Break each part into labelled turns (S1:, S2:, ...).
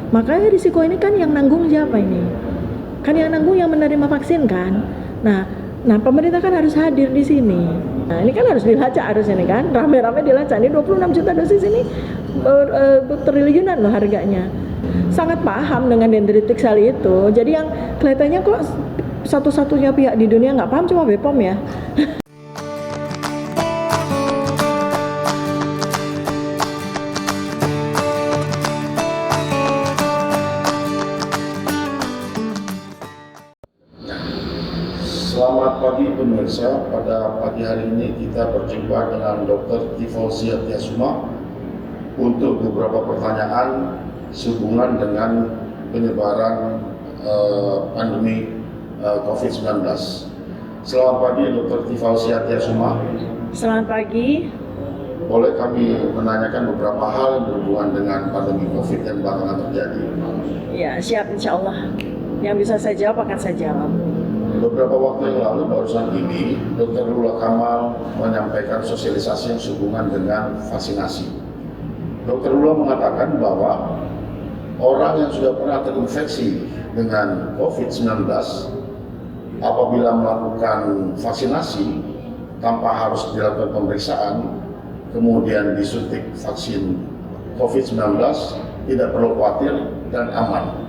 S1: Makanya risiko ini kan yang nanggung siapa ini? Kan yang nanggung yang menerima vaksin kan. Nah, pemerintah kan harus hadir di sini. Nah, ini kan harus dilacak harus ini kan, rame-rame dilacak. Ini 26 juta dosis ini triliunan loh harganya. Sangat paham dengan dendritik sekali itu. Jadi yang kelihatannya kok satu-satunya pihak di dunia nggak paham cuma BPOM ya.
S2: Selamat pagi pemirsa, pada pagi hari ini kita berjumpa dengan Dr. Tifauziah Tiasuma untuk beberapa pertanyaan sehubungan dengan penyebaran pandemi COVID-19. Selamat pagi Dr. Tifauziah Tiasuma.
S1: Selamat pagi.
S2: Boleh kami menanyakan beberapa hal yang berhubungan dengan pandemi COVID yang belakangan terjadi?
S1: Ya, siap insya Allah. Yang bisa saya jawab akan saya jawab.
S2: Beberapa waktu yang lalu barusan ini Dr. Lula Kamal menyampaikan sosialisasi yang sehubungan dengan vaksinasi. Dr. Lula mengatakan bahwa orang yang sudah pernah terinfeksi dengan COVID-19 apabila melakukan vaksinasi tanpa harus dilakukan pemeriksaan kemudian disuntik vaksin COVID-19 tidak perlu khawatir dan aman.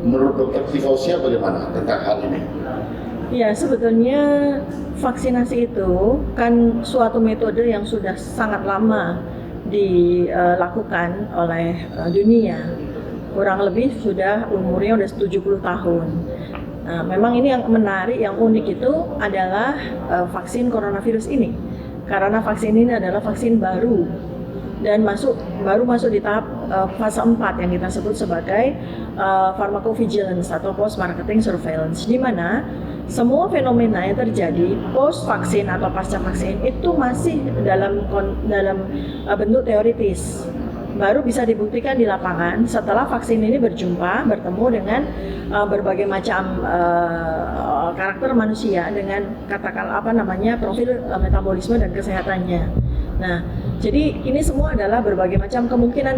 S2: Menurut Dr. Tifauziah bagaimana tentang hal ini?
S1: Ya, sebetulnya vaksinasi itu kan suatu metode yang sudah sangat lama dilakukan oleh dunia. Kurang lebih sudah umurnya sudah 70 tahun. Nah, memang ini yang menarik, yang unik itu adalah vaksin coronavirus ini. Karena vaksin ini adalah vaksin baru dan baru masuk di tahap fase 4 yang kita sebut sebagai pharmacovigilance atau post marketing surveillance, di mana semua fenomena yang terjadi post vaksin atau pasca vaksin itu masih dalam bentuk teoritis, baru bisa dibuktikan di lapangan setelah vaksin ini bertemu dengan berbagai macam karakter manusia dengan katakan profil metabolisme dan kesehatannya. Nah, jadi ini semua adalah berbagai macam kemungkinan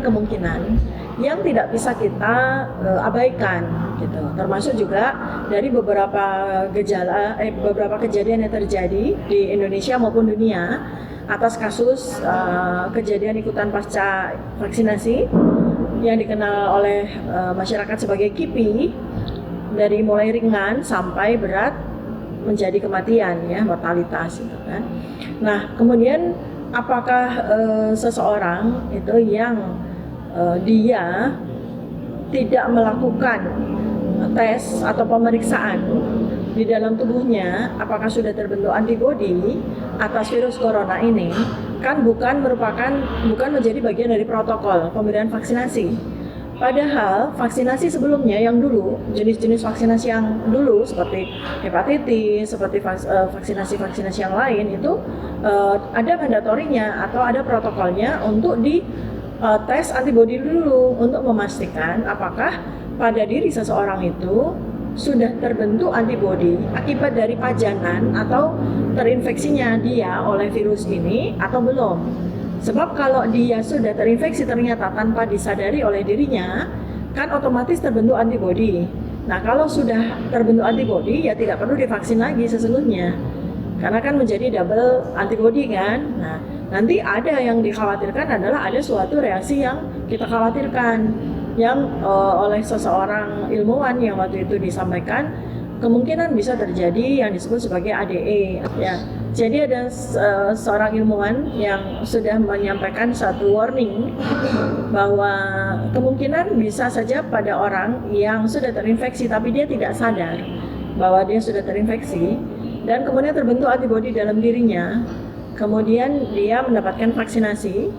S1: yang tidak bisa kita abaikan, gitu. Termasuk juga dari beberapa kejadian yang terjadi di Indonesia maupun dunia atas kasus kejadian ikutan pasca vaksinasi yang dikenal oleh masyarakat sebagai KIPI, dari mulai ringan sampai berat menjadi kematian, ya, mortalitas itu kan. Nah, kemudian apakah seseorang itu yang dia tidak melakukan tes atau pemeriksaan di dalam tubuhnya apakah sudah terbentuk antibodi atas virus corona ini, kan bukan menjadi bagian dari protokol pemberian vaksinasi. Padahal vaksinasi sebelumnya yang dulu, jenis-jenis vaksinasi yang dulu seperti hepatitis, seperti vaksinasi yang lain itu ada mandatorinya atau ada protokolnya untuk tes antibodi dulu untuk memastikan apakah pada diri seseorang itu sudah terbentuk antibodi akibat dari pajanan atau terinfeksinya dia oleh virus ini atau belum. Sebab kalau dia sudah terinfeksi ternyata tanpa disadari oleh dirinya, kan otomatis terbentuk antibodi. Nah, kalau sudah terbentuk antibodi ya tidak perlu divaksin lagi sesungguhnya. Karena kan menjadi double antibodi kan. Nah, nanti ada yang dikhawatirkan adalah ada suatu reaksi yang kita khawatirkan yang oleh seseorang ilmuwan yang waktu itu disampaikan kemungkinan bisa terjadi yang disebut sebagai ADE, ya. Jadi ada seorang ilmuwan yang sudah menyampaikan satu warning bahwa kemungkinan bisa saja pada orang yang sudah terinfeksi tapi dia tidak sadar bahwa dia sudah terinfeksi dan kemudian terbentuk antibodi dalam dirinya, kemudian dia mendapatkan vaksinasi.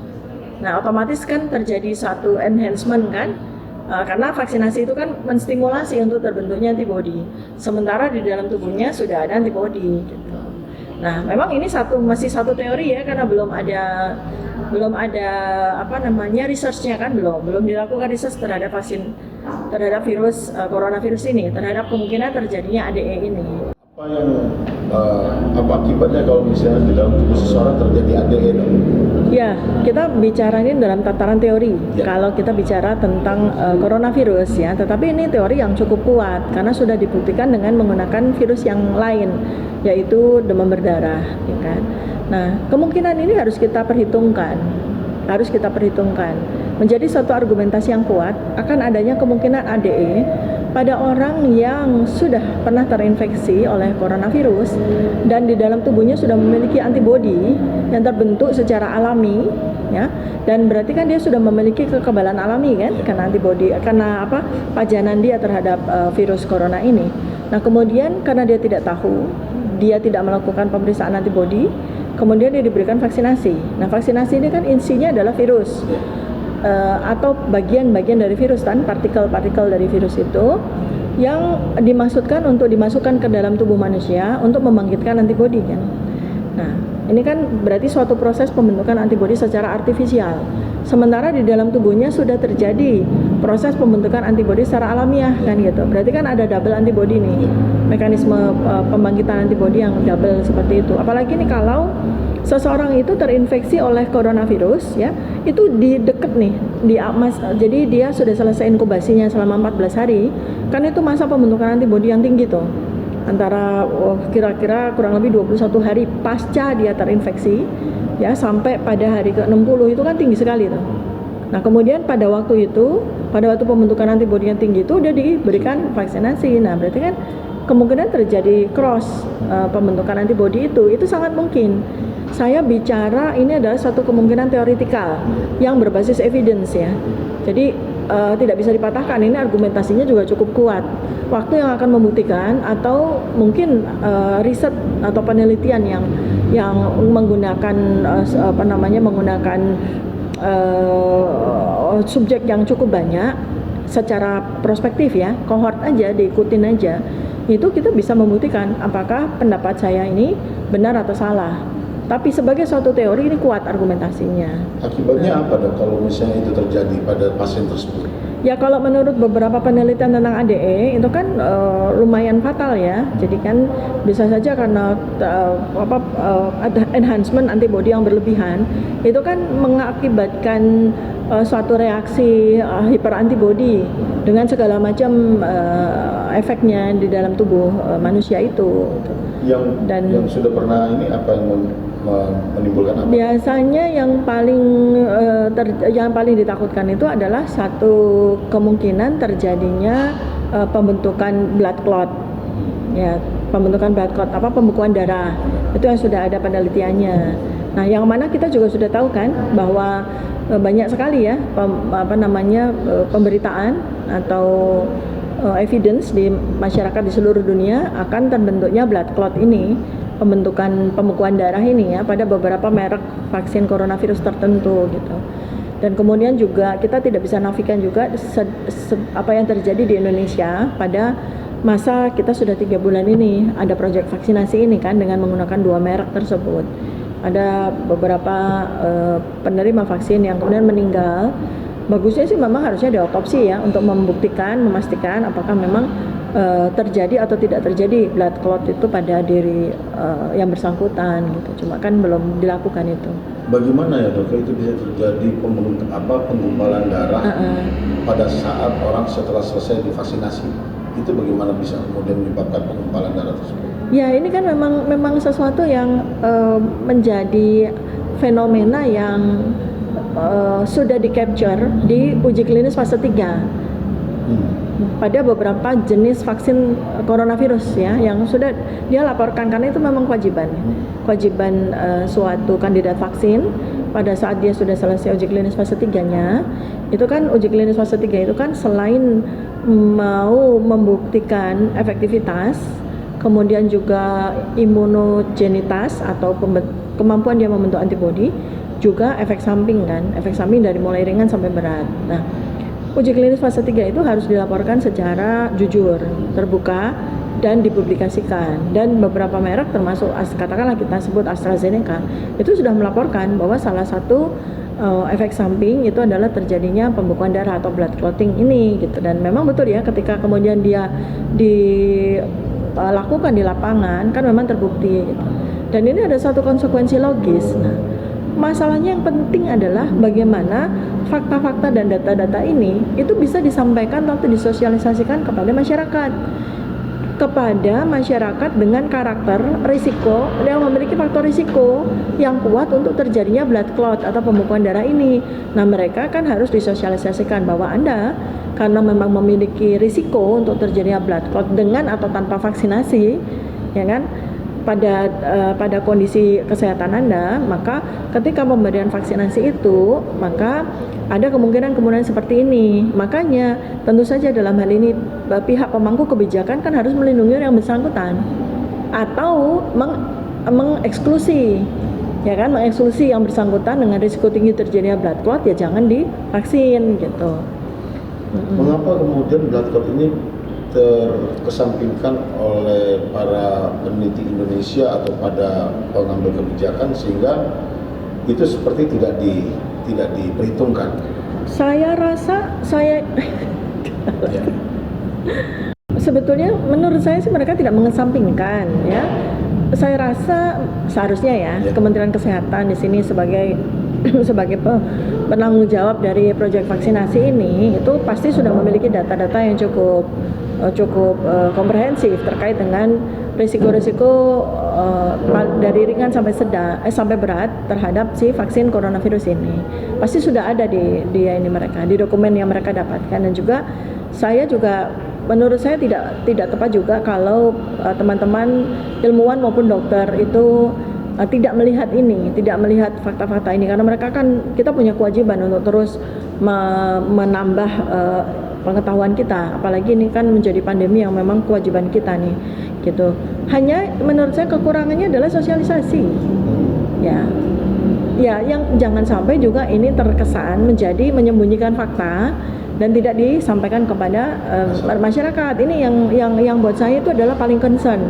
S1: Nah, otomatis kan terjadi satu enhancement kan, karena vaksinasi itu kan menstimulasi untuk terbentuknya antibodi, sementara di dalam tubuhnya sudah ada antibodi, gitu. Nah, memang ini masih satu teori ya, karena belum ada research-nya kan, belum dilakukan research terhadap virus coronavirus ini, terhadap kemungkinan terjadinya ADE ini.
S2: Apa yang apa akibatnya kalau misalnya di dalam tubuh seseorang terjadi ADE?
S1: Ya, kita bicara ini dalam tataran teori.
S2: Ya.
S1: Kalau kita bicara tentang coronavirus ya, tetapi ini teori yang cukup kuat karena sudah dibuktikan dengan menggunakan virus yang lain, yaitu demam berdarah, ya kan. Nah, kemungkinan ini harus kita perhitungkan. Menjadi suatu argumentasi yang kuat akan adanya kemungkinan ADE pada orang yang sudah pernah terinfeksi oleh coronavirus dan di dalam tubuhnya sudah memiliki antibodi yang terbentuk secara alami, ya, dan berarti kan dia sudah memiliki kekebalan alami kan, karena antibodi, karena apa, pajanan dia terhadap virus corona ini. Nah kemudian karena dia tidak tahu, dia tidak melakukan pemeriksaan antibodi, kemudian dia diberikan vaksinasi. Nah vaksinasi ini kan insinya adalah virus. Atau bagian-bagian dari virus kan, partikel-partikel dari virus itu yang dimaksudkan untuk dimasukkan ke dalam tubuh manusia untuk membangkitkan antibodi kan. Nah, ini kan berarti suatu proses pembentukan antibodi secara artifisial. Sementara di dalam tubuhnya sudah terjadi proses pembentukan antibodi secara alamiah kan gitu. Berarti kan ada double antibodi nih. Mekanisme pembangkitan antibodi yang double seperti itu. Apalagi nih kalau seseorang itu terinfeksi oleh coronavirus ya, itu di deket nih jadi dia sudah selesai inkubasinya selama 14 hari, kan itu masa pembentukan antibodi yang tinggi tuh, antara kira-kira kurang lebih 21 hari pasca dia terinfeksi ya, sampai pada hari ke-60 itu kan tinggi sekali tuh. Nah kemudian pada waktu pembentukan antibodi yang tinggi itu udah diberikan vaksinasi. Nah berarti kan kemungkinan terjadi cross pembentukan antibodi itu sangat mungkin. Saya bicara ini adalah satu kemungkinan teoritikal yang berbasis evidence ya. Jadi tidak bisa dipatahkan, ini argumentasinya juga cukup kuat. Waktu yang akan membuktikan atau mungkin riset atau penelitian yang menggunakan menggunakan subjek yang cukup banyak secara prospektif ya, kohort aja, diikutin aja, itu kita bisa membuktikan apakah pendapat saya ini benar atau salah. Tapi sebagai suatu teori ini kuat argumentasinya.
S2: Akibatnya apa dok kalau misalnya itu terjadi pada pasien tersebut?
S1: Ya kalau menurut beberapa penelitian tentang ADE itu kan lumayan fatal ya. Jadi kan bisa saja karena ada enhancement antibodi yang berlebihan, itu kan mengakibatkan suatu reaksi hiperantibodi dengan segala macam efeknya di dalam tubuh manusia itu.
S2: Yang sudah pernah ini apa yang menimbulkan apa?
S1: Biasanya yang paling ditakutkan itu adalah satu kemungkinan terjadinya pembentukan blood clot. Ya, pembentukan blood clot pembekuan darah. Itu yang sudah ada penelitiannya. Nah, yang mana kita juga sudah tahu kan bahwa banyak sekali ya pemberitaan atau evidence di masyarakat di seluruh dunia akan terbentuknya blood clot ini, pembentukan pembekuan darah ini ya pada beberapa merek vaksin coronavirus tertentu gitu. Dan kemudian juga kita tidak bisa nafikan juga apa yang terjadi di Indonesia pada masa kita sudah 3 bulan ini ada proyek vaksinasi ini kan dengan menggunakan 2 merek tersebut. Ada beberapa penerima vaksin yang kemudian meninggal. Bagusnya sih memang harusnya diotopsi ya untuk membuktikan, memastikan apakah memang terjadi atau tidak terjadi blood clot itu pada diri yang bersangkutan gitu. Cuma kan belum dilakukan itu.
S2: Bagaimana ya dok itu bisa terjadi penggumpalan darah pada saat orang setelah selesai divaksinasi? Itu bagaimana bisa kemudian menyebabkan penggumpalan darah tersebut?
S1: Ya ini kan memang sesuatu yang menjadi fenomena yang sudah di-capture di uji klinis fase 3 pada beberapa jenis vaksin coronavirus ya yang sudah dia laporkan, karena itu memang kewajiban suatu kandidat vaksin pada saat dia sudah selesai uji klinis fase 3-nya. Itu kan uji klinis fase 3 itu kan selain mau membuktikan efektivitas, kemudian juga imunogenitas atau kemampuan dia membentuk antibodi, juga efek samping kan, efek samping dari mulai ringan sampai berat. Nah, uji klinis fase 3 itu harus dilaporkan secara jujur, terbuka, dan dipublikasikan. Dan beberapa merek termasuk katakanlah kita sebut AstraZeneca, itu sudah melaporkan bahwa salah satu efek samping itu adalah terjadinya pembekuan darah atau blood clotting ini gitu. Dan memang betul ya, ketika kemudian dia lakukan di lapangan kan memang terbukti gitu. Dan ini ada satu konsekuensi logis. Nah, masalahnya yang penting adalah bagaimana fakta-fakta dan data-data ini itu bisa disampaikan atau disosialisasikan kepada masyarakat dengan karakter risiko yang memiliki faktor risiko yang kuat untuk terjadinya blood clot atau pembekuan darah ini. Nah, mereka kan harus disosialisasikan bahwa Anda karena memang memiliki risiko untuk terjadinya blood clot dengan atau tanpa vaksinasi, ya kan? Pada kondisi kesehatan Anda, maka ketika pemberian vaksinasi itu, maka ada kemungkinan seperti ini. Makanya tentu saja dalam hal ini pihak pemangku kebijakan kan harus melindungi yang bersangkutan atau mengeksklusi, ya kan, mengeksklusi yang bersangkutan dengan risiko tinggi terjadinya blood clot, ya jangan divaksin gitu.
S3: Mengapa kemudian blood clot ini terkesampingkan oleh para peneliti Indonesia atau pada pengambil kebijakan sehingga itu seperti tidak diperhitungkan?
S1: Saya rasa sebetulnya menurut saya sih mereka tidak mengesampingkan, ya. Saya rasa seharusnya ya Kementerian Kesehatan di sini sebagai penanggung jawab dari proyek vaksinasi ini itu pasti sudah memiliki data-data yang cukup komprehensif terkait dengan risiko-risiko dari ringan sampai berat terhadap si vaksin coronavirus ini. Pasti sudah ada di dokumen yang mereka dapatkan. Dan juga menurut saya tidak tepat juga kalau teman-teman ilmuwan maupun dokter itu tidak melihat fakta-fakta ini, karena mereka kan, kita punya kewajiban untuk terus menambah pengetahuan kita, apalagi ini kan menjadi pandemi yang memang kewajiban kita nih, gitu. Hanya menurut saya kekurangannya adalah sosialisasi, ya, yang jangan sampai juga ini terkesan menjadi menyembunyikan fakta dan tidak disampaikan kepada masyarakat. Ini yang buat saya itu adalah paling concern,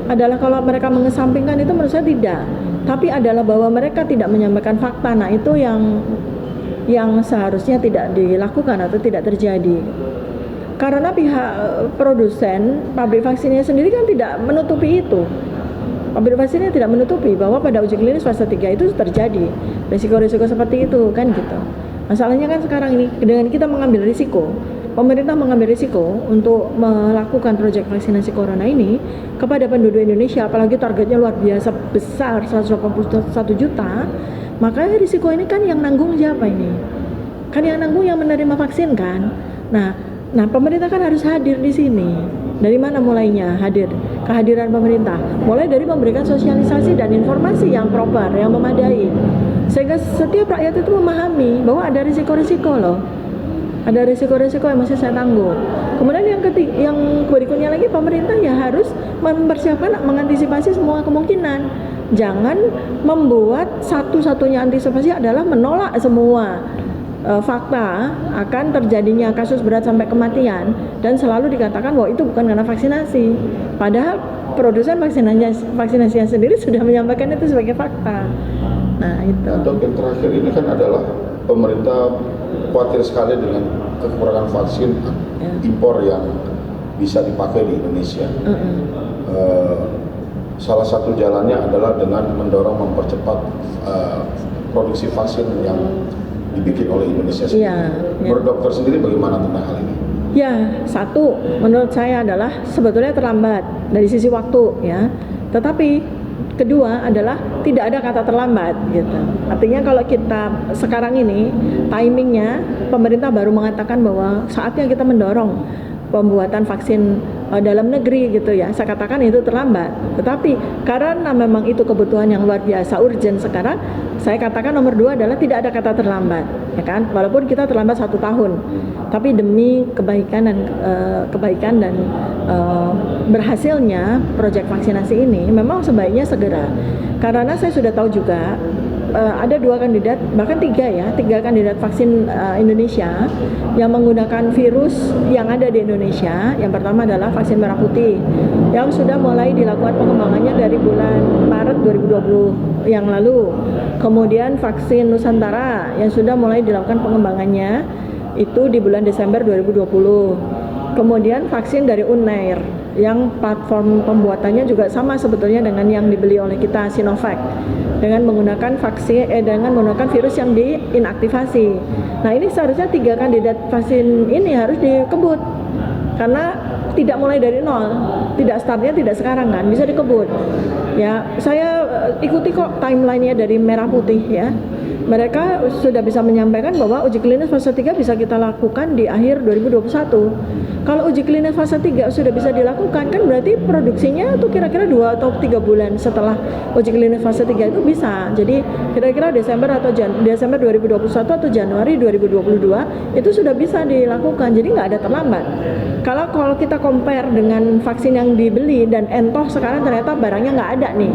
S1: adalah kalau mereka mengesampingkan itu menurut saya tidak, tapi adalah bahwa mereka tidak menyampaikan fakta. Nah, itu yang seharusnya tidak dilakukan atau tidak terjadi, karena pihak produsen pabrik vaksinnya sendiri kan tidak menutupi itu. Pabrik vaksinnya tidak menutupi bahwa pada uji klinis fase 3 itu terjadi risiko-risiko seperti itu kan gitu. Masalahnya kan sekarang ini dengan kita mengambil risiko, pemerintah mengambil risiko untuk melakukan proyek vaksinasi corona ini kepada penduduk Indonesia, apalagi targetnya luar biasa besar 181 juta. Maka risiko ini kan yang nanggung siapa ini? Kan yang nanggung yang menerima vaksin kan. Nah, pemerintah kan harus hadir di sini. Dari mana mulainya kehadiran pemerintah? Mulai dari memberikan sosialisasi dan informasi yang proper, yang memadai, sehingga setiap rakyat itu memahami bahwa ada risiko-risiko loh. Ada risiko-risiko yang masih saya tanggung. Kemudian yang berikutnya lagi, pemerintah ya harus mempersiapkan, mengantisipasi semua kemungkinan. Jangan membuat satu-satunya antisipasi adalah menolak semua fakta akan terjadinya kasus berat sampai kematian dan selalu dikatakan bahwa itu bukan karena vaksinasi. Padahal produsen vaksinasinya sendiri sudah menyampaikan itu sebagai fakta. Nah, itu.
S2: Dok, yang terakhir ini kan adalah pemerintah khawatir sekali dengan kekurangan vaksin impor yang bisa dipakai di Indonesia. Salah satu jalannya adalah dengan mendorong mempercepat produksi vaksin yang dibikin oleh Indonesia sendiri. Menurut dokter sendiri bagaimana tentang hal ini?
S1: Ya, satu menurut saya adalah sebetulnya terlambat dari sisi waktu, ya. Tetapi kedua adalah tidak ada kata terlambat gitu. Artinya kalau kita sekarang ini timingnya pemerintah baru mengatakan bahwa saatnya kita mendorong pembuatan vaksin dalam negeri gitu ya, saya katakan itu terlambat. Tetapi karena memang itu kebutuhan yang luar biasa urgent sekarang, saya katakan nomor 2 adalah tidak ada kata terlambat, ya kan? Walaupun kita terlambat 1 tahun, tapi demi kebaikan dan berhasilnya proyek vaksinasi ini memang sebaiknya segera. Karena saya sudah tahu juga ada 2 kandidat, bahkan 3 kandidat vaksin Indonesia yang menggunakan virus yang ada di Indonesia. Yang pertama adalah vaksin merah putih yang sudah mulai dilakukan pengembangannya dari bulan Maret 2020 yang lalu. Kemudian vaksin Nusantara yang sudah mulai dilakukan pengembangannya itu di bulan Desember 2020. Kemudian vaksin dari Unair yang platform pembuatannya juga sama sebetulnya dengan yang dibeli oleh kita, Sinovac, dengan menggunakan dengan menggunakan virus yang diinaktivasi. Nah ini seharusnya 3 kandidat vaksin ini harus dikebut karena tidak mulai dari nol, tidak startnya tidak sekarang kan, bisa dikebut. Ya, saya ikuti kok timelinenya dari Merah Putih ya. Mereka sudah bisa menyampaikan bahwa uji klinis fase 3 bisa kita lakukan di akhir 2021. Kalau uji klinis fase 3 sudah bisa dilakukan, kan berarti produksinya tuh kira-kira 2 atau 3 bulan setelah uji klinis fase 3 itu bisa. Jadi kira-kira Desember 2021 atau Januari 2022 itu sudah bisa dilakukan. Jadi nggak ada terlambat. Kalau kita compare dengan vaksin yang dibeli dan entoh sekarang ternyata barangnya nggak ada nih.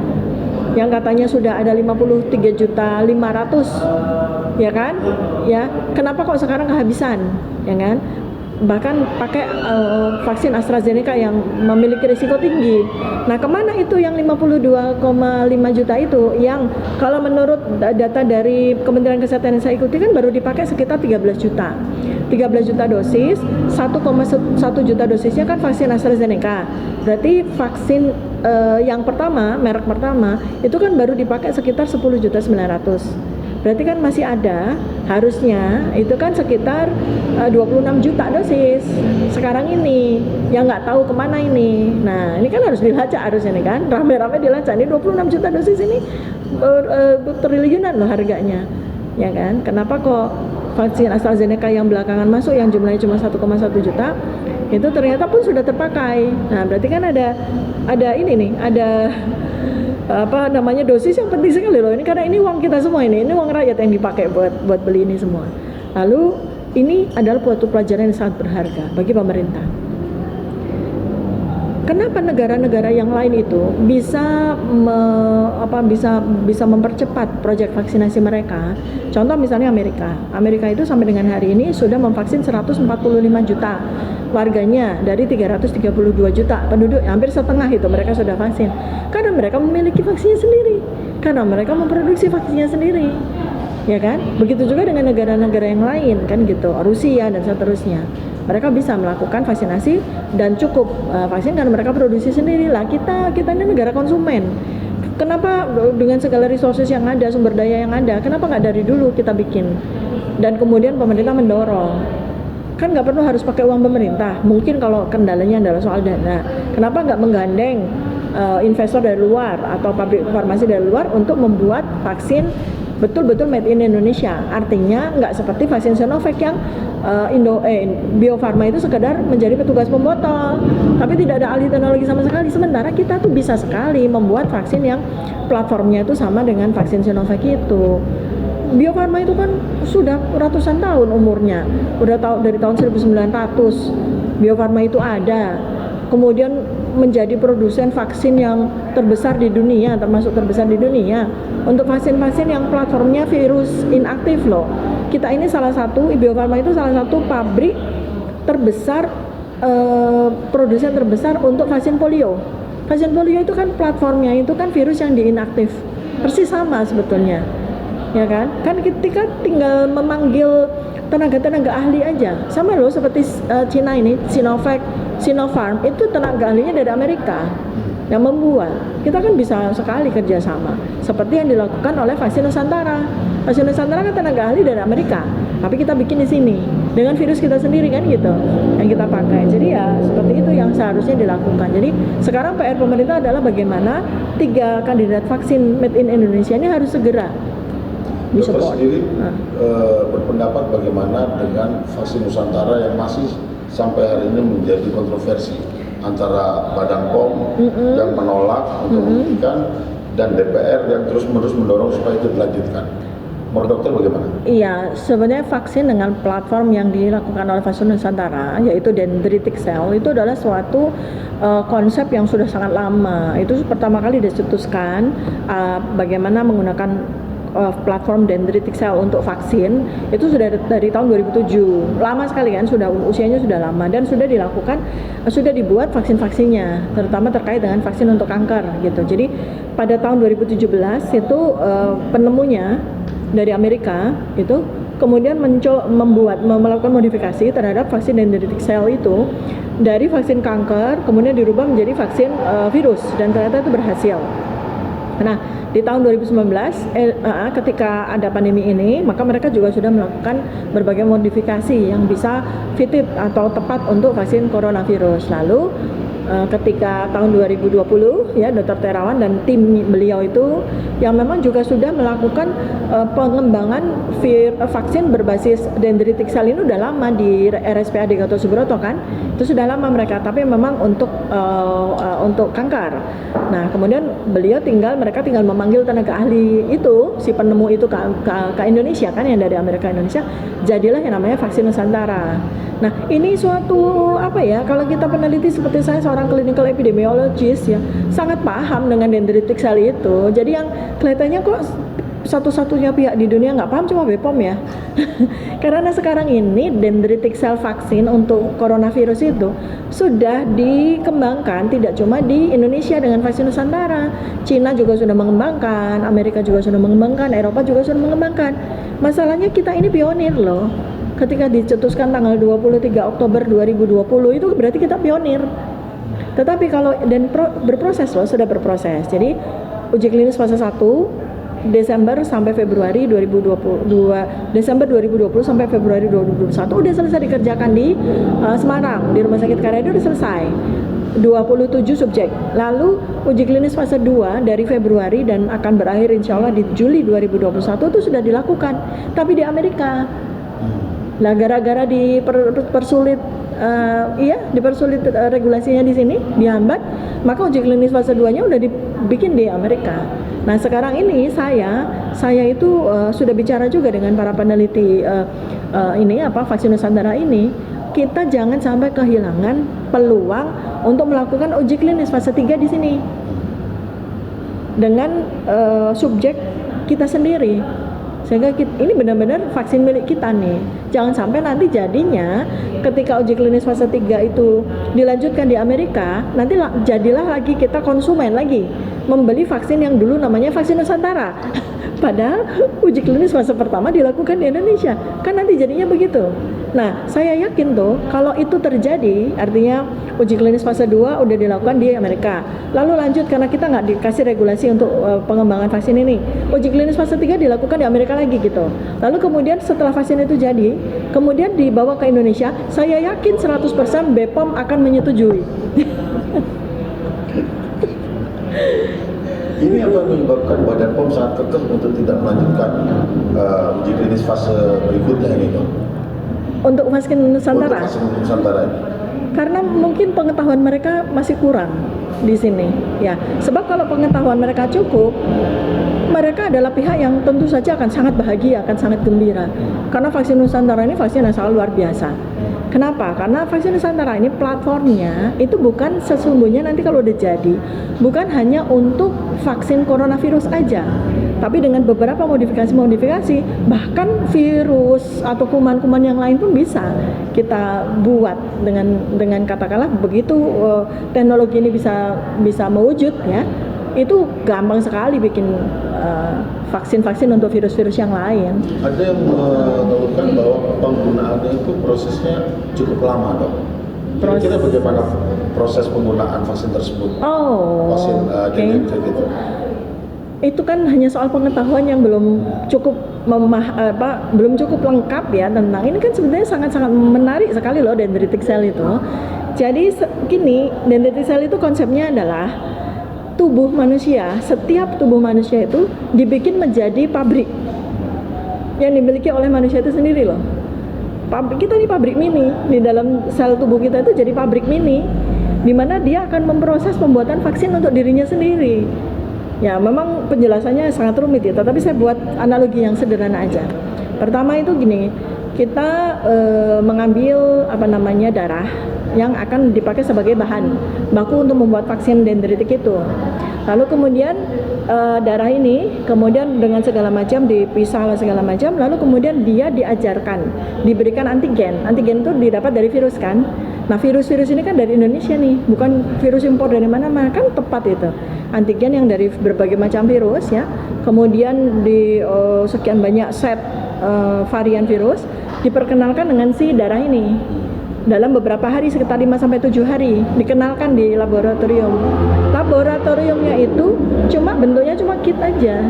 S1: Yang katanya sudah ada 53.500.000 ya kan, ya kenapa kok sekarang kehabisan, ya kan? Bahkan pakai vaksin AstraZeneca yang memiliki risiko tinggi. Nah kemana itu yang 52,5 juta itu, yang kalau menurut data dari Kementerian Kesehatan yang saya ikuti kan baru dipakai sekitar 13 juta dosis, 1,1 juta dosisnya kan vaksin AstraZeneca. Berarti vaksin yang pertama, merek pertama itu kan baru dipakai sekitar 10.900.000. Berarti kan masih ada, harusnya itu kan sekitar 26 juta dosis sekarang ini yang nggak tahu kemana ini. Nah ini kan harus dilacak harusnya nih kan, rame-rame dilacak. Ini 26 juta dosis ini triliunan loh harganya, ya kan? Kenapa kok vaksin AstraZeneca yang belakangan masuk yang jumlahnya cuma 1,1 juta itu ternyata pun sudah terpakai. Nah berarti kan ada ini nih, ada apa namanya, dosis yang penting sekali loh ini, karena ini uang kita semua, ini uang rakyat yang dipakai buat beli ini semua. Lalu ini adalah suatu pelajaran yang sangat berharga bagi pemerintah. Kenapa negara-negara yang lain itu bisa bisa mempercepat proyek vaksinasi mereka? Contoh misalnya Amerika itu sampai dengan hari ini sudah memvaksin 145 juta warganya dari 332 juta penduduk, hampir setengah itu mereka sudah vaksin. Karena mereka memiliki vaksinnya sendiri, karena mereka memproduksi vaksinnya sendiri, ya kan? Begitu juga dengan negara-negara yang lain kan gitu, Rusia dan seterusnya. Mereka bisa melakukan vaksinasi dan cukup vaksin karena mereka produksi sendiri. Lah kita ini negara konsumen. Kenapa dengan segala resources yang ada, sumber daya yang ada, kenapa nggak dari dulu kita bikin? Dan kemudian pemerintah mendorong. Kan nggak perlu harus pakai uang pemerintah. Mungkin kalau kendalanya adalah soal dana. Kenapa nggak menggandeng investor dari luar atau pabrik farmasi dari luar untuk membuat vaksin betul-betul made in Indonesia? Artinya nggak seperti vaksin Sinovac yang Bio Farma itu sekedar menjadi petugas pembotol, tapi tidak ada ahli teknologi sama sekali. Sementara kita tuh bisa sekali membuat vaksin yang platformnya itu sama dengan vaksin Sinovac itu. Bio Farma itu kan sudah ratusan tahun umurnya, dari tahun 1900 Bio Farma itu ada, kemudian menjadi produsen vaksin yang terbesar di dunia, termasuk terbesar di dunia untuk vaksin-vaksin yang platformnya virus inaktif loh. Kita ini Bio Farma itu salah satu pabrik terbesar, produsen terbesar untuk vaksin polio. Vaksin polio itu kan platformnya itu kan virus yang diinaktif, persis sama sebetulnya. Ya kan kita tinggal memanggil tenaga ahli aja, sama loh seperti Cina ini, Sinovac, Sinopharm itu tenaga ahlinya dari Amerika yang membuat. Kita kan bisa sekali kerjasama seperti yang dilakukan oleh vaksin Nusantara. Vaksin Nusantara kan tenaga ahli dari Amerika, tapi kita bikin di sini dengan virus kita sendiri kan gitu yang kita pakai. Jadi ya seperti itu yang seharusnya dilakukan. Jadi sekarang PR pemerintah adalah bagaimana 3 kandidat vaksin made in Indonesia ini harus segera
S3: Dokter sendiri berpendapat bagaimana dengan vaksin Nusantara yang masih sampai hari ini menjadi kontroversi antara Badan POM yang menolak untuk membuktikan dan DPR yang terus-menerus mendorong supaya itu dilanjutkan. Menurut dokter bagaimana?
S1: Iya, sebenarnya vaksin dengan platform yang dilakukan oleh vaksin Nusantara yaitu dendritic cell itu adalah suatu konsep yang sudah sangat lama. Itu pertama kali dicetuskan bagaimana menggunakan platform dendritic cell untuk vaksin itu sudah dari tahun 2007, lama sekali kan, usianya sudah lama dan sudah dibuat vaksin-vaksinnya, terutama terkait dengan vaksin untuk kanker gitu. Jadi pada tahun 2017 itu penemunya dari Amerika itu kemudian melakukan modifikasi terhadap vaksin dendritic cell itu dari vaksin kanker kemudian dirubah menjadi vaksin virus, dan ternyata itu berhasil. Nah, di tahun 2019 ketika ada pandemi ini, maka mereka juga sudah melakukan berbagai modifikasi yang bisa fit atau tepat untuk vaksin coronavirus. Lalu ketika tahun 2020 ya, Dr. Terawan dan tim beliau itu yang memang juga sudah melakukan pengembangan vaksin berbasis dendritic cell ini udah lama di RSPAD Gatot Subroto kan, itu sudah lama mereka, tapi memang untuk kanker. Nah, kemudian mereka tinggal memanggil tenaga ahli itu, si penemu itu ke Indonesia kan, yang dari Amerika Indonesia, jadilah yang namanya vaksin Nusantara. Nah, ini suatu kalau kita peneliti seperti saya, seorang clinical epidemiologist ya, sangat paham dengan dendritic cell itu. Jadi yang kelihatannya kok satu-satunya pihak di dunia nggak paham cuma BPOM ya. Karena sekarang ini dendritic cell vaksin untuk coronavirus itu sudah dikembangkan tidak cuma di Indonesia dengan vaksin Nusantara, Cina juga sudah mengembangkan, Amerika juga sudah mengembangkan, Eropa juga sudah mengembangkan. Masalahnya kita ini pionir loh. Ketika dicetuskan tanggal 23 Oktober 2020 itu berarti kita pionir. Tetapi kalau berproses loh, sudah berproses. Jadi uji klinis fase 1 Desember sampai Februari 2020, Desember 2020 sampai Februari 2021 udah selesai dikerjakan di Semarang, di Rumah Sakit Karyadi udah selesai. 27 subjek. Lalu uji klinis fase 2 dari Februari dan akan berakhir insya Allah di Juli 2021 itu sudah dilakukan. Tapi di Amerika. Nah, gara-gara dipersulit regulasinya di sini, dihambat, maka uji klinis fase 2-nya udah dibikin di Amerika. Nah, sekarang ini saya itu sudah bicara juga dengan para peneliti vaksin Nusantara ini, kita jangan sampai kehilangan peluang untuk melakukan uji klinis fase 3 di sini dengan subjek kita sendiri. Sehingga ini benar-benar vaksin milik kita nih. Jangan sampai nanti jadinya ketika uji klinis fase 3 itu dilanjutkan di Amerika, nanti jadilah lagi kita konsumen lagi membeli vaksin yang dulu namanya vaksin Nusantara. Padahal uji klinis fase pertama dilakukan di Indonesia. Kan nanti jadinya begitu. Nah, saya yakin tuh kalau itu terjadi, artinya uji klinis fase 2 udah dilakukan di Amerika. Lalu lanjut karena kita nggak dikasih regulasi untuk pengembangan vaksin ini. Uji klinis fase 3 dilakukan di Amerika lagi gitu. Lalu kemudian setelah vaksin itu jadi, kemudian dibawa ke Indonesia, saya yakin 100% BPOM akan menyetujui.
S3: Ini apa menyebabkan Badan POM sangat kekeh untuk tidak melanjutkan uji klinis fase berikutnya ini, Dok?
S1: Untuk vaksin Nusantara?
S3: Untuk vaksin Nusantara ini.
S1: Karena mungkin pengetahuan mereka masih kurang di sini, ya. Sebab kalau pengetahuan mereka cukup, mereka adalah pihak yang tentu saja akan sangat bahagia, akan sangat gembira. Karena vaksin Nusantara ini vaksin yang sangat luar biasa. Kenapa? Karena vaksin Nusantara ini platformnya itu bukan sesungguhnya nanti kalau udah jadi, bukan hanya untuk vaksin coronavirus aja, tapi dengan beberapa modifikasi, bahkan virus atau kuman-kuman yang lain pun bisa kita buat dengan katakanlah begitu teknologi ini bisa mewujud ya. Itu gampang sekali bikin vaksin-vaksin untuk virus-virus yang lain.
S3: Ada yang mengeluhkan bahwa penggunaannya itu prosesnya cukup lama, Dok. Kira-kira bagaimana proses penggunaan vaksin tersebut? Vaksin genetik itu.
S1: Itu kan hanya soal pengetahuan yang belum cukup lengkap ya tentang ini. Kan sebenarnya sangat-sangat menarik sekali loh dendritic cell itu. Jadi gini, dendritic cell itu konsepnya adalah tubuh manusia, setiap tubuh manusia itu dibikin menjadi pabrik yang dimiliki oleh manusia itu sendiri loh. Kita ini pabrik mini, di dalam sel tubuh kita itu jadi pabrik mini, di mana dia akan memproses pembuatan vaksin untuk dirinya sendiri. Ya memang penjelasannya sangat rumit ya, tetapi saya buat analogi yang sederhana aja. Pertama itu gini, kita mengambil darah yang akan dipakai sebagai bahan baku untuk membuat vaksin dendritik itu. Lalu kemudian darah ini kemudian dengan segala macam dipisah segala macam, lalu kemudian dia diajarkan, diberikan antigen. Antigen itu didapat dari virus kan. Nah, virus-virus ini kan dari Indonesia nih, bukan virus impor dari mana-mana, kan tepat itu. Antigen yang dari berbagai macam virus ya. Kemudian di sekian banyak set varian virus diperkenalkan dengan si darah ini. dalam beberapa hari, sekitar 5-7 hari, dikenalkan di laboratorium. Laboratoriumnya itu bentuknya cuma kit aja.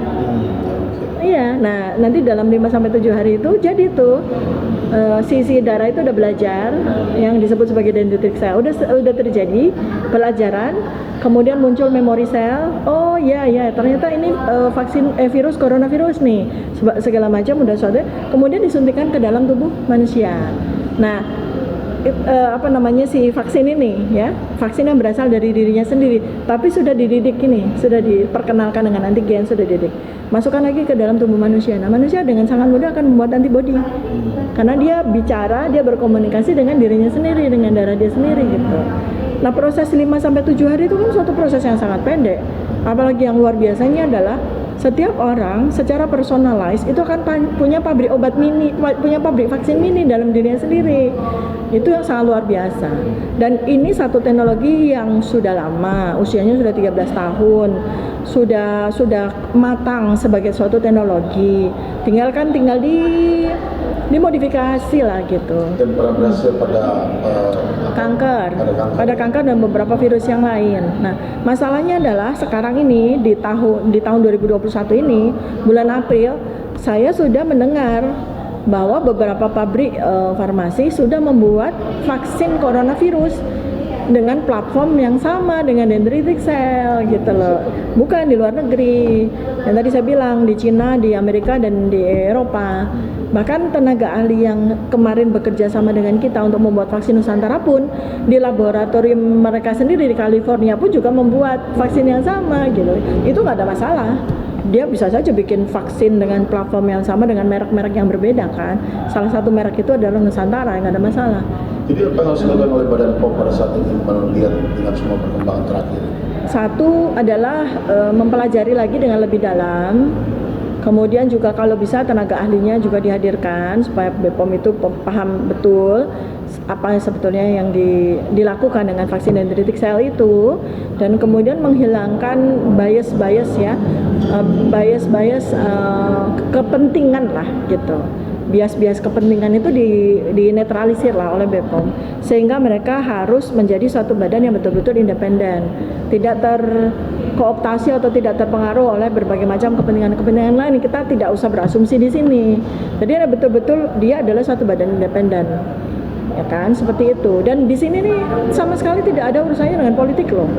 S1: Iya, nah nanti dalam 5-7 hari itu jadi tuh si darah itu udah belajar yang disebut sebagai dendritic cell, udah terjadi pelajaran, kemudian muncul memori sel. Oh ya ternyata ini vaksin virus coronavirus nih, segala macam udah suatu, kemudian disuntikan ke dalam tubuh manusia. Nah si vaksin ini ya, vaksin yang berasal dari dirinya sendiri, tapi sudah dididik ini, sudah diperkenalkan dengan antigen, sudah dididik, masukkan lagi ke dalam tubuh manusia. Nah manusia dengan sangat mudah akan membuat antibodi karena dia bicara, dia berkomunikasi dengan dirinya sendiri, dengan darah dia sendiri gitu. Nah proses 5-7 hari itu kan suatu proses yang sangat pendek, apalagi yang luar biasanya adalah setiap orang secara personalized itu akan punya pabrik obat mini, punya pabrik vaksin mini dalam dirinya sendiri. Itu yang sangat luar biasa. Dan ini satu teknologi yang sudah lama, usianya sudah 13 tahun, sudah matang sebagai suatu teknologi. Tinggal dimodifikasi lah gitu.
S3: Dan pernah berhasil
S1: pada kanker dan beberapa virus yang lain. Nah, masalahnya adalah sekarang ini di tahun 2021 ini, bulan April, saya sudah mendengar bahwa beberapa pabrik farmasi sudah membuat vaksin coronavirus dengan platform yang sama dengan dendritic cell gitu loh. Bukan di luar negeri. Yang tadi saya bilang di Cina, di Amerika dan di Eropa. Bahkan tenaga ahli yang kemarin bekerja sama dengan kita untuk membuat vaksin Nusantara pun di laboratorium mereka sendiri di California pun juga membuat vaksin yang sama gitu. Itu nggak ada masalah. Dia bisa saja bikin vaksin dengan platform yang sama dengan merek-merek yang berbeda kan. Salah satu merek itu adalah Nusantara, nggak ada masalah.
S3: Jadi apa yang harus dilakukan oleh Badan POM pada saat ini melihat dengan semua perkembangan terakhir?
S1: Satu adalah mempelajari lagi dengan lebih dalam. Kemudian juga kalau bisa tenaga ahlinya juga dihadirkan supaya BPOM itu paham betul apa sebetulnya yang dilakukan dengan vaksin dendritic cell itu, dan kemudian menghilangkan bias kepentingan lah gitu. Bias kepentingan itu dinetralisir lah oleh BPOM, sehingga mereka harus menjadi suatu badan yang betul-betul independen, tidak terkooptasi atau tidak terpengaruh oleh berbagai macam kepentingan lain. Kita tidak usah berasumsi di sini. Jadi betul-betul dia adalah suatu badan independen, ya kan, seperti itu. Dan di sini nih sama sekali tidak ada urusannya dengan politik loh.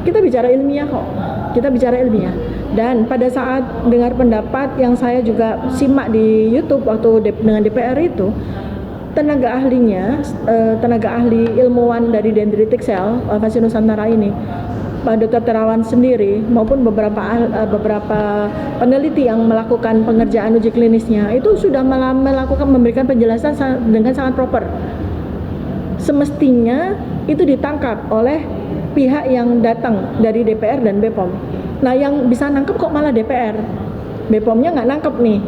S1: Kita bicara ilmiah kok. Kita bicara ilmiah. Dan pada saat dengar pendapat yang saya juga simak di YouTube waktu dengan DPR itu, tenaga ahli ilmuwan dari dendritic cell vaksin Nusantara ini, Pak Dr. Terawan sendiri maupun beberapa peneliti yang melakukan pengerjaan uji klinisnya itu sudah memberikan penjelasan dengan sangat proper. Semestinya itu ditangkap oleh pihak yang datang dari DPR dan BPOM. Nah yang bisa nangkep kok malah DPR, BPOM-nya nggak nangkep nih.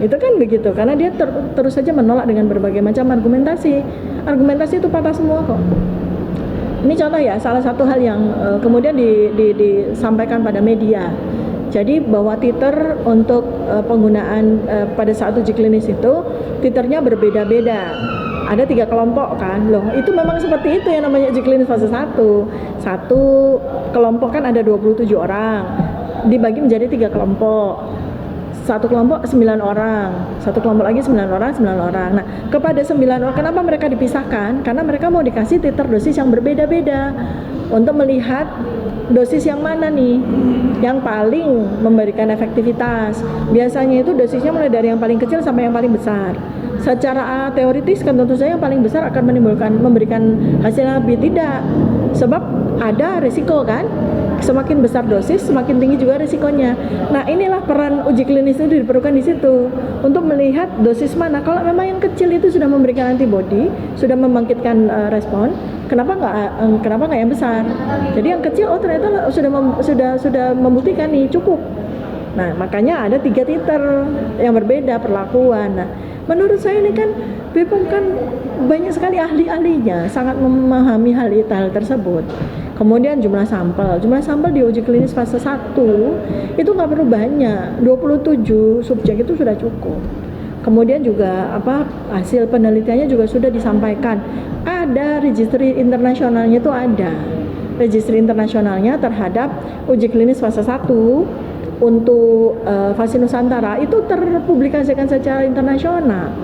S1: Itu kan begitu, karena dia terus saja menolak dengan berbagai macam argumentasi itu patah semua kok. Ini contoh ya, salah satu hal yang kemudian disampaikan pada media. Jadi bahwa titer untuk penggunaan pada saat uji klinis itu titernya berbeda-beda. Ada 3 kelompok kan, loh itu memang seperti itu yang namanya uji klinis fase 1. Satu kelompok kan ada 27 orang, dibagi menjadi 3 kelompok. Satu kelompok 9 orang, satu kelompok lagi 9 orang. Nah kepada 9 orang, kenapa mereka dipisahkan? Karena mereka mau dikasih titer dosis yang berbeda-beda untuk melihat dosis yang mana nih yang paling memberikan efektivitas. Biasanya itu dosisnya mulai dari yang paling kecil sampai yang paling besar. Secara teoritis kan tentu saja yang paling besar akan memberikan hasil yang lebih, tidak, sebab ada risiko kan, semakin besar dosis semakin tinggi juga risikonya. Nah inilah peran uji klinis itu diperlukan di situ untuk melihat dosis mana. Kalau memang yang kecil itu sudah memberikan antibodi, sudah membangkitkan respon, kenapa nggak yang besar? Jadi yang kecil ternyata sudah membuktikan nih cukup. Nah makanya ada 3 titer yang berbeda perlakuan. Nah menurut saya ini kan BPOM kan banyak sekali ahli-ahlinya, sangat memahami hal tersebut. Kemudian jumlah sampel di uji klinis fase 1 itu nggak perlu banyak, 27 subjek itu sudah cukup. Kemudian juga hasil penelitiannya juga sudah disampaikan. Ada registry internasionalnya, itu ada registry internasionalnya terhadap uji klinis fase 1 untuk vaksin Nusantara itu terpublikasikan secara internasional.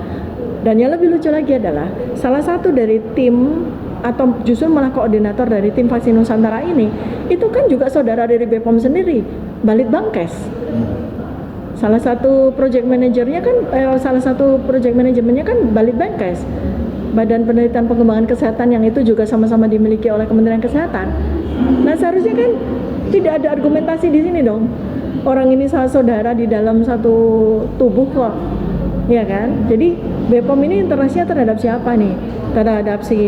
S1: Dan yang lebih lucu lagi adalah salah satu dari tim atau justru malah koordinator dari tim vaksin Nusantara ini itu kan juga saudara dari BPOM sendiri, Balitbangkes. Salah satu project manajernya kan salah satu project manajemennya kan Balitbangkes, Badan Penelitian Pengembangan Kesehatan, yang itu juga sama-sama dimiliki oleh Kementerian Kesehatan. Nah, seharusnya kan tidak ada argumentasi di sini dong. Orang ini saudara di dalam satu tubuh kok, ya kan? Jadi BPOM ini interaksinya terhadap siapa nih? Terhadap si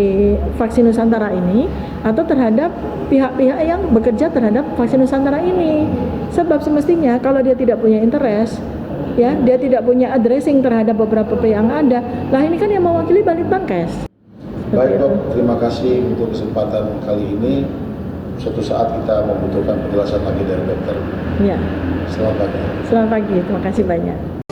S1: vaksin Nusantara ini atau terhadap pihak-pihak yang bekerja terhadap vaksin Nusantara ini? Sebab semestinya kalau dia tidak punya interest, ya, dia tidak punya addressing terhadap beberapa pihak yang ada. Lah ini kan yang mewakili Balitbangkes.
S3: Baik Dok, terima kasih untuk kesempatan kali ini. Suatu saat kita membutuhkan penjelasan lagi dari dokter.
S1: Ya.
S3: Selamat pagi.
S1: Selamat pagi, terima kasih banyak.